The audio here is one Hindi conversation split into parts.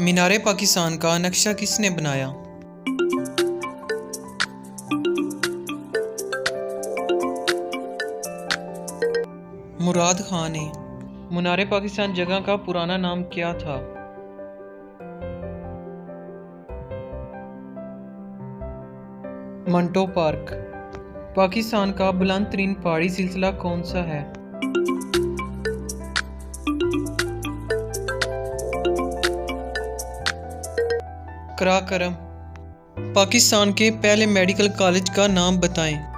मीनार पाकिस्तान का नक्शा किसने बनाया? मुराद खान ने। मीनार पाकिस्तान जगह का पुराना नाम क्या था? मंटो पार्क। पाकिस्तान का बुलंद तरीन पहाड़ी सिलसिला कौन सा है? कराकरम। पाकिस्तान के पहले मेडिकल कॉलेज का नाम बताएं।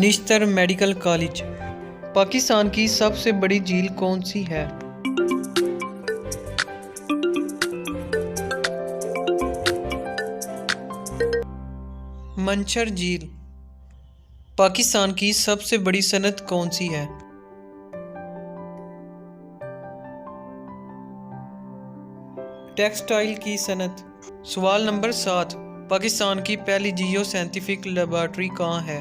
Nishtar medical college. पाकिस्तान की सबसे बड़ी झील कौन सी है? मंशर झील। पाकिस्तान की सबसे बड़ी सनत कौन सी है? टेक्सटाइल की सनत। सवाल नंबर 7। पाकिस्तान की पहली जियो साइंटिफिक लेबॉर्ट्री कहाँ है?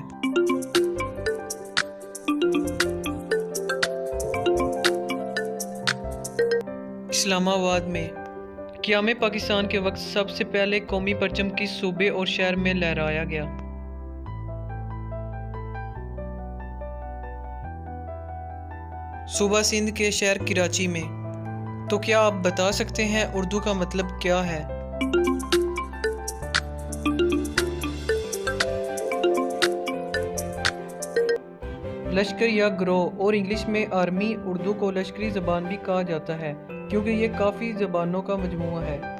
इस्लामाबाद में। क़याम पाकिस्तान के वक्त सबसे पहले कौमी परचम किस सूबे और शहर में लहराया गया? सूबा सिंध के शहर कराची में। तो क्या आप बता सकते हैं उर्दू का मतलब क्या है? लश्कर या गिरोह और इंग्लिश में आर्मी। उर्दू को लश्करी ज़बान भी कहा जाता है क्योंकि ये काफ़ी ज़बानों का मजमूआ है।